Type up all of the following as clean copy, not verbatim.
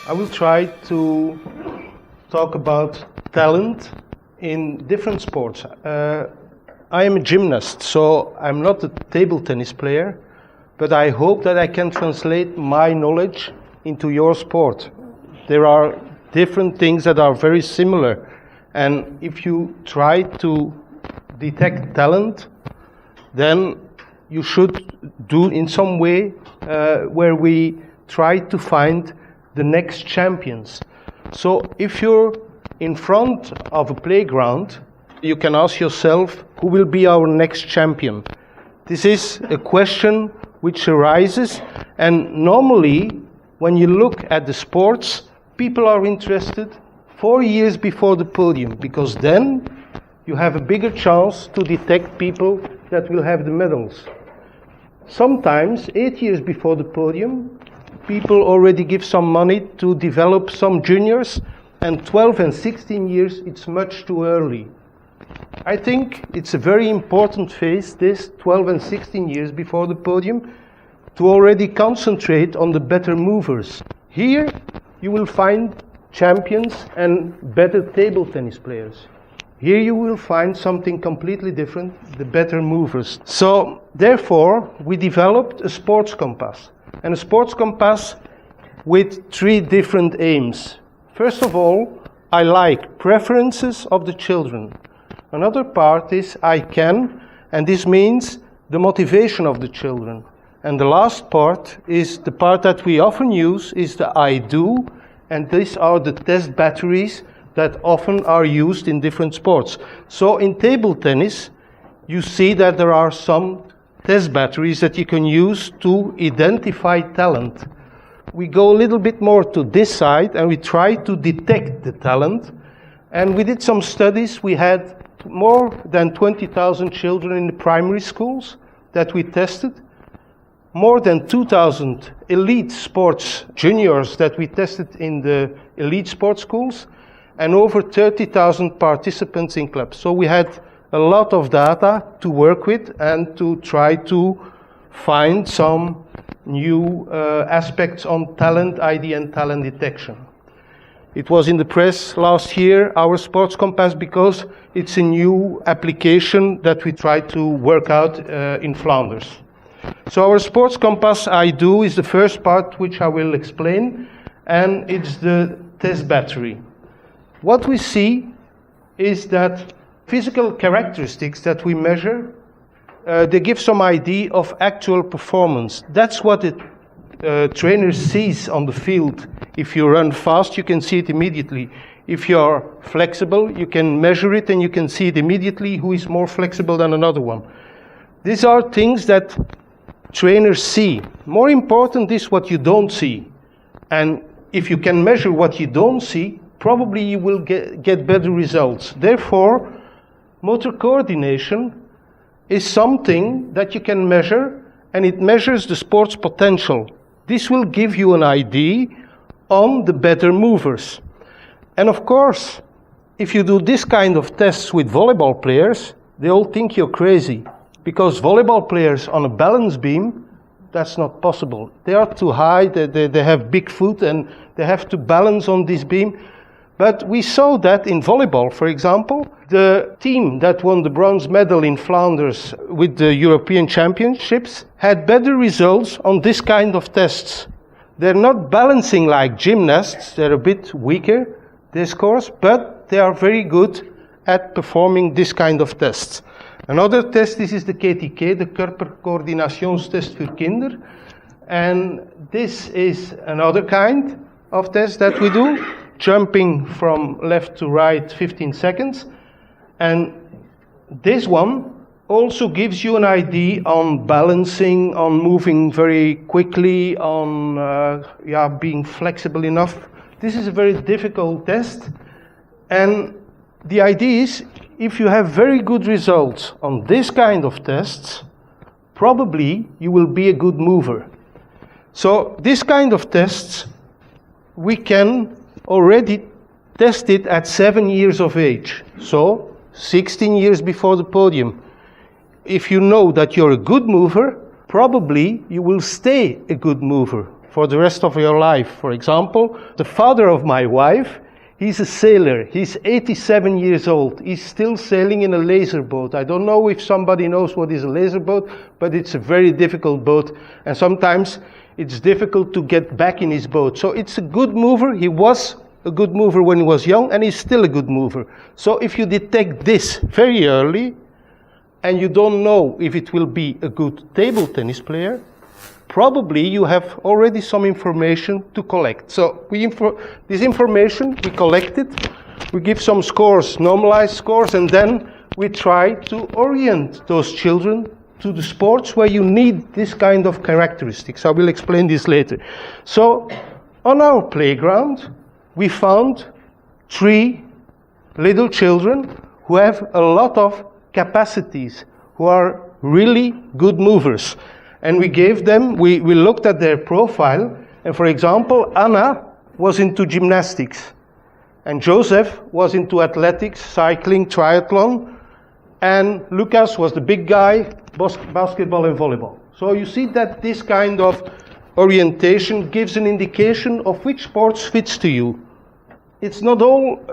I will try to talk about talent in different sports. I am a gymnast, so I'm not a table tennis player, but I hope that I can translate my knowledge into your sport. There are different things that are very similar, and if you try to detect talent, then you should do in some way where we try to find the next champions. So if you're in front of a playground, you can ask yourself, who will be our next champion? This is a question which arises, and normally when you look at the sports, people are interested 4 years before the podium, because then you have a bigger chance to detect people that will have the medals. Sometimes 8 years before the podium, people already give some money to develop some juniors, and 12 and 16 years, it's much too early. I think it's a very important phase, this 12 and 16 years before the podium, to already concentrate on the better movers. Here you will find champions and better table tennis players. Here you will find something completely different, the better movers. So therefore we developed a sports compass, and a sports compass with 3 different aims. First of all, I like preferences of the children. Another part is I can, and this means the motivation of the children. And the last part is the part that we often use is the I do, and these are the test batteries that often are used in different sports. So in table tennis, you see that there are some test batteries that you can use to identify talent. We go a little bit more to this side and we try to detect the talent. And we did some studies. We had more than 20,000 children in the primary schools that we tested. More than 2,000 elite sports juniors that we tested in the elite sports schools, and over 30,000 participants in clubs. So we had a lot of data to work with and to try to find some new aspects on talent ID and talent detection. It was in the press last year, our sports compass, because it's a new application that we try to work out in Flanders. So our sports compass I do is the first part which I will explain, and it's the test battery. What we see is that physical characteristics that we measure, they give some idea of actual performance. That's what the trainer sees on the field. If you run fast, you can see it immediately. If you're flexible, you can measure it and you can see it immediately who is more flexible than another one. These are things that trainers see. More important is what you don't see. And if you can measure what you don't see, probably you will get better results. Therefore, motor coordination is something that you can measure, and it measures the sport's potential. This will give you an idea on the better movers. And of course, if you do this kind of tests with volleyball players, they all think you're crazy. Because volleyball players on a balance beam, that's not possible. They are too high, they have big foot, and they have to balance on this beam. But we saw that in volleyball, for example, the team that won the bronze medal in Flanders with the European Championships had better results on this kind of tests. They're not balancing like gymnasts, they're a bit weaker, their scores, but they are very good at performing this kind of tests. Another test, this is the KTK, the Körperkoordinationstest für Kinder. And this is another kind of test that we do, jumping from left to right 15 seconds. And this one also gives you an idea on balancing, on moving very quickly, on being flexible enough. This is a very difficult test. And the idea is, if you have very good results on this kind of tests, probably you will be a good mover. So this kind of tests, we can already test it at 7 years of age. So 16 years before the podium. If you know that you're a good mover, probably you will stay a good mover. for the rest of your life. For example, the father of my wife, he's a sailor. He's 87 years old. He's still sailing in a laser boat. I don't know if somebody knows what is a laser boat, but it's a very difficult boat. And sometimes it's difficult to get back in his boat. So it's a good mover. He was a good mover when he was young, and he's still a good mover. So if you detect this very early, and you don't know if it will be a good table tennis player, probably you have already some information to collect. So this information, we collect it, we give some scores, normalized scores, and then we try to orient those children to the sports where you need this kind of characteristics. I will explain this later. So on our playground, we found 3 little children who have a lot of capacities, who are really good movers. And we gave them, we looked at their profile, and for example, Anna was into gymnastics, and Joseph was into athletics, cycling, triathlon, and Lucas was the big guy, basketball and volleyball. So you see that this kind of orientation gives an indication of which sports fits to you. It's not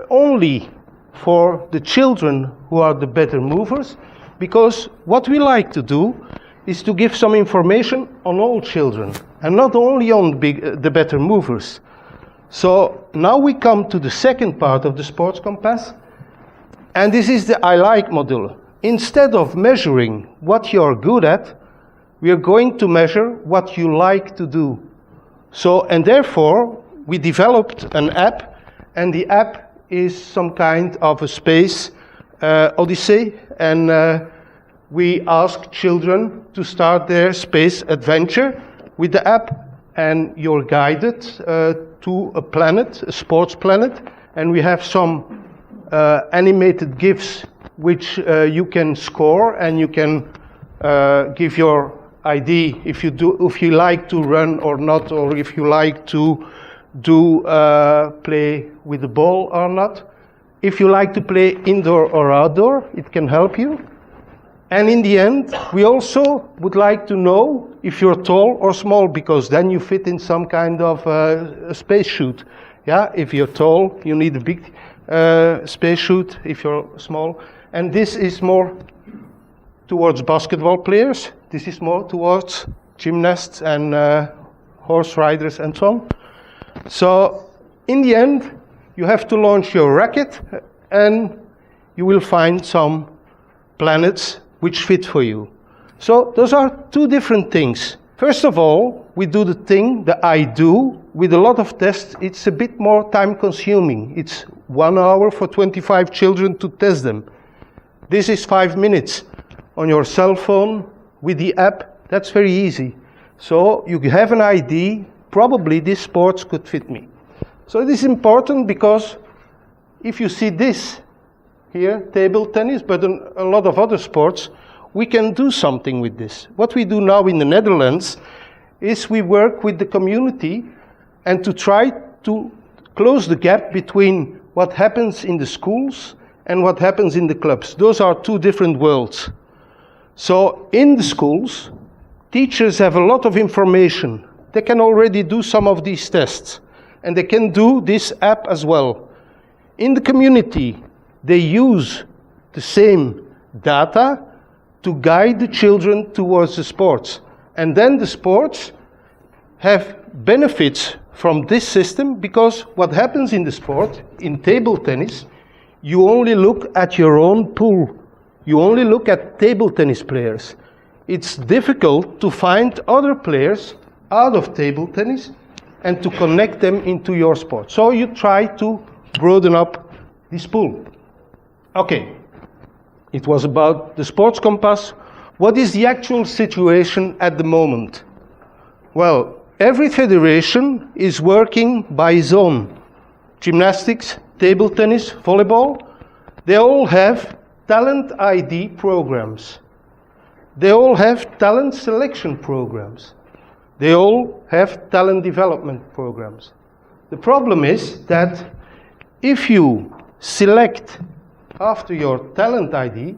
only for the children who are the better movers, because what we like to do is to give some information on all children, and not only on the better movers. So now we come to the second part of the Sports Compass, and this is the I like module. Instead of measuring what you're good at, we are going to measure what you like to do. So, and therefore, we developed an app, and the app is some kind of a space odyssey, and we ask children to start their space adventure with the app, and you're guided to a planet, a sports planet, and we have some animated GIFs which you can score, and you can give your ID if you like to run or not, or if you like to play with the ball or not. If you like to play indoor or outdoor, it can help you. And in the end, we also would like to know if you're tall or small, because then you fit in some kind of a space suit. Yeah, if you're tall, you need a big space suit. If you're small, and this is more towards basketball players. This is more towards gymnasts and horse riders and so on. So in the end, you have to launch your racket, and you will find some planets which fit for you. So those are 2 different things. First of all, we do the thing, the I do, with a lot of tests. It's a bit more time consuming. It's 1 hour for 25 children to test them. This is 5 minutes on your cell phone with the app. That's very easy. So you have an ID, probably this sports could fit me. So this is important, because if you see this here, table tennis, but a lot of other sports, we can do something with this. What we do now in the Netherlands is we work with the community and to try to close the gap between what happens in the schools and what happens in the clubs. Those are 2 different worlds. So in the schools, teachers have a lot of information. They can already do some of these tests, and they can do this app as well. In the community, they use the same data to guide the children towards the sports. And then the sports have benefits from this system, because what happens in the sport, in table tennis, you only look at your own pool. You only look at table tennis players. It's difficult to find other players out of table tennis and to connect them into your sport. So you try to broaden up this pool. Okay, it was about the Sports Compass. What is the actual situation at the moment? Well, every federation is working by zone. Gymnastics, table tennis, volleyball, they all have talent ID programs. They all have talent selection programs. They all have talent development programs. The problem is that if you select after your talent ID,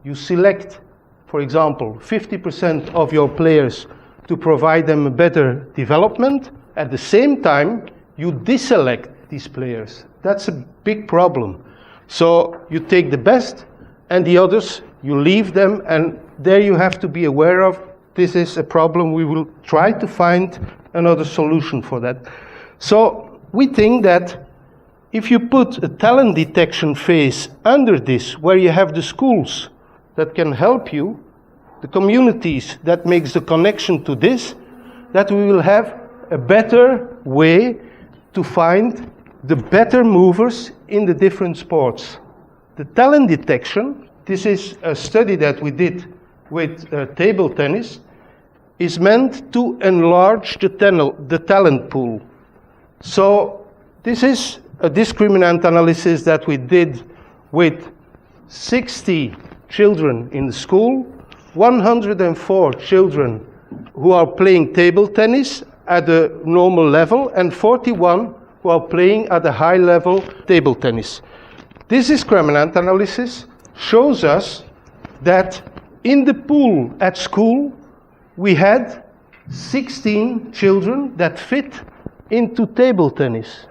you select, for example, 50% of your players to provide them a better development. At the same time, you deselect these players. That's a big problem. So you take the best, and the others, you leave them, and there you have to be aware of, this is a problem. We will try to find another solution for that. So we think that if you put a talent detection phase under this, where you have the schools that can help you, the communities that makes the connection to this, that we will have a better way to find the better movers in the different sports. The talent detection, this is a study that we did with table tennis, is meant to enlarge the talent pool. So this is a discriminant analysis that we did with 60 children in the school, 104 children who are playing table tennis at a normal level, and 41 who are playing at a high level table tennis. This discriminant analysis shows us that in the pool at school, we had 16 children that fit into table tennis.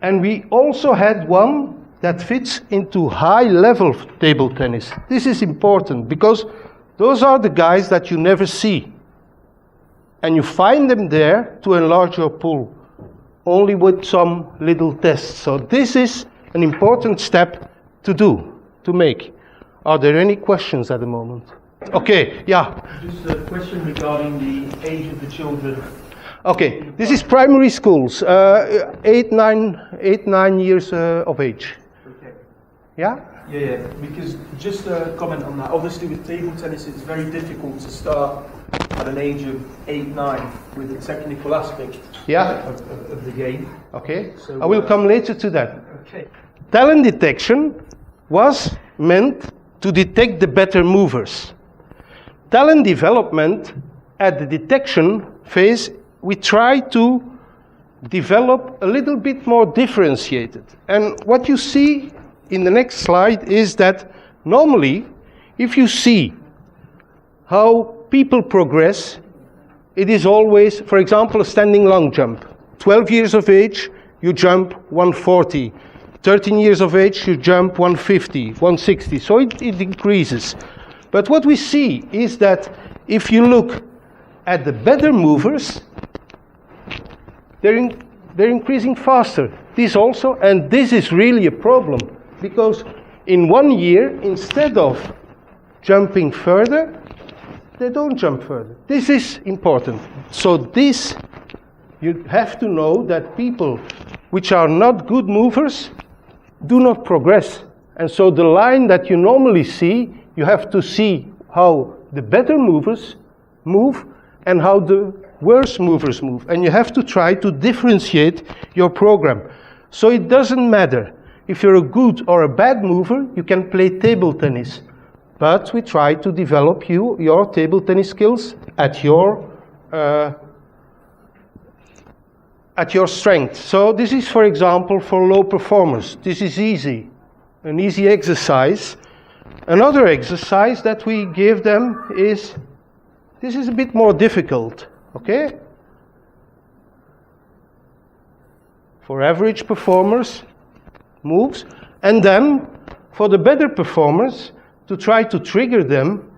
And we also had one that fits into high-level table tennis. This is important because those are the guys that you never see. And you find them there to enlarge your pool, only with some little tests. So this is an important step to make. Are there any questions at the moment? Okay, yeah. Just a question regarding the age of the children. Okay, this is primary schools, 8, 9 years of age. Okay. Yeah? Yeah, because just a comment on that. Obviously with table tennis it's very difficult to start at an age of 8, 9 with the technical aspect of the game. Okay, so, I will come later to that. Okay. Talent detection was meant to detect the better movers. Talent development, at the detection phase, we try to develop a little bit more differentiated. And what you see in the next slide is that normally, if you see how people progress, it is always, for example, a standing long jump. 12 years of age, you jump 140. 13 years of age, you jump 150, 160. So it increases. But what we see is that if you look at the better movers, they're increasing faster. This also, and this is really a problem, because in 1 year, instead of jumping further, they don't jump further. This is important. So this, you have to know that people which are not good movers do not progress. And so the line that you normally see, you have to see how the better movers move and how the worse movers move. And you have to try to differentiate your program. So it doesn't matter if you're a good or a bad mover, you can play table tennis. But we try to develop your table tennis skills at your strength. So this is, for example, for low performers. This is easy, an easy exercise. Another exercise that we give them is, this is a bit more difficult, okay? For average performers, moves. And then, for the better performers, to try to trigger them,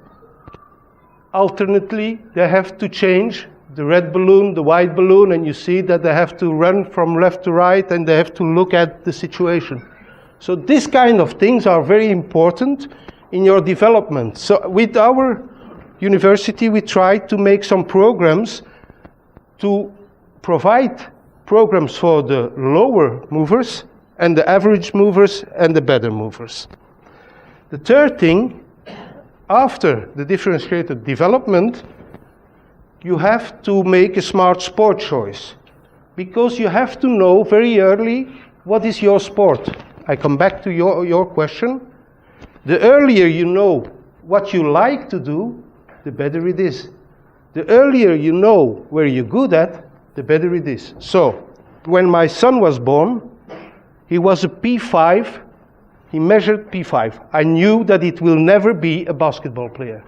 alternately, they have to change the red balloon, the white balloon, and you see that they have to run from left to right and they have to look at the situation. So this kind of things are very important in your development. So with our university, we try to make some programs to provide programs for the lower movers and the average movers and the better movers. The third thing, after the differentiated development, you have to make a smart sport choice, because you have to know very early what is your sport. I come back to your question. The earlier you know what you like to do, the better it is. The earlier you know where you're good at, the better it is. So, when my son was born, he was a P5. He measured P5. I knew that it will never be a basketball player.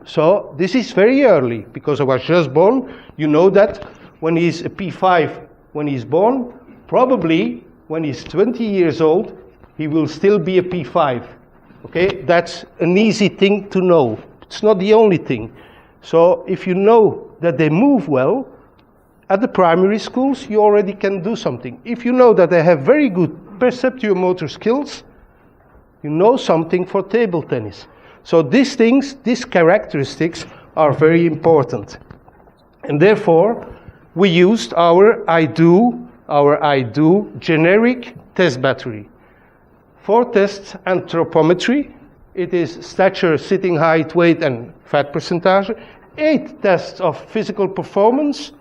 So this is very early, because I was just born. You know that when he's a P5, when he's born, probably when he's 20 years old, he will still be a P5. Okay, that's an easy thing to know. It's not the only thing. So if you know that they move well, at the primary schools, you already can do something. If you know that they have very good perceptual motor skills, you know something for table tennis. So these things, these characteristics are very important. And therefore, we used our I do generic test battery. 4 tests anthropometry. It is stature, sitting height, weight, and fat percentage. 8 tests of physical performance,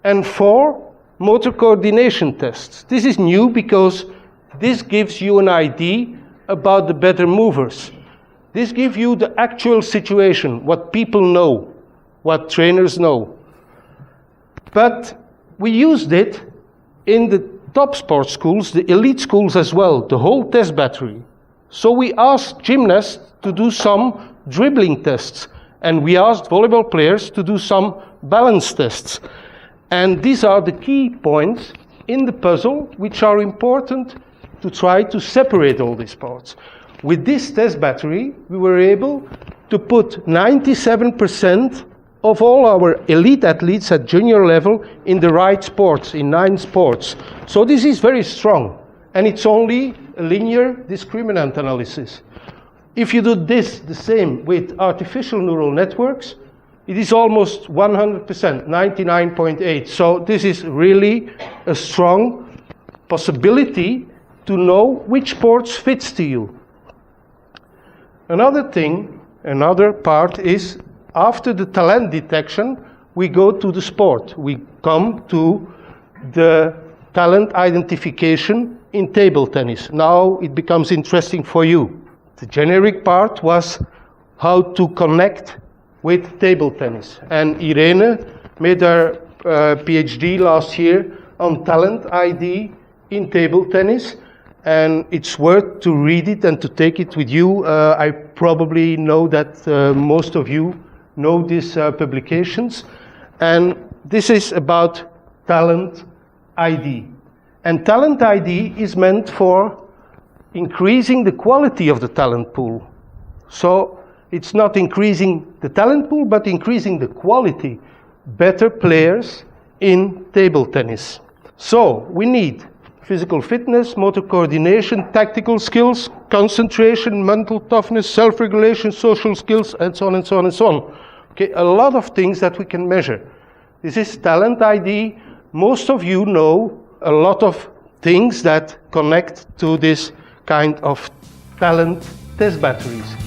and 4 motor coordination tests. This is new because this gives you an idea about the better movers. This gives you the actual situation, what people know, what trainers know. But we used it in the top sports schools, the elite schools as well, the whole test battery. So we asked gymnasts to do some dribbling tests, and we asked volleyball players to do some balance tests. And these are the key points in the puzzle which are important to try to separate all these parts. With this test battery, we were able to put 97% of all our elite athletes at junior level in the right sports, in 9 sports. So this is very strong, and it's only a linear discriminant analysis. If you do this the same with artificial neural networks, it is almost 100%, 99.8. So this is really a strong possibility to know which sports fits to you. Another thing, another part is, after the talent detection, we go to the sport. We come to the talent identification in table tennis. Now it becomes interesting for you. The generic part was how to connect with table tennis. And Irene made her PhD last year on talent ID in table tennis. And it's worth to read it and to take it with you. I probably know that most of you know these publications. And this is about talent ID. And talent ID is meant for increasing the quality of the talent pool. So it's not increasing the talent pool, but increasing the quality. Better players in table tennis. So we need physical fitness, motor coordination, tactical skills, concentration, mental toughness, self-regulation, social skills, and so on and so on and so on. Okay, a lot of things that we can measure. This is talent ID. Most of you know a lot of things that connect to this kind of talent test batteries.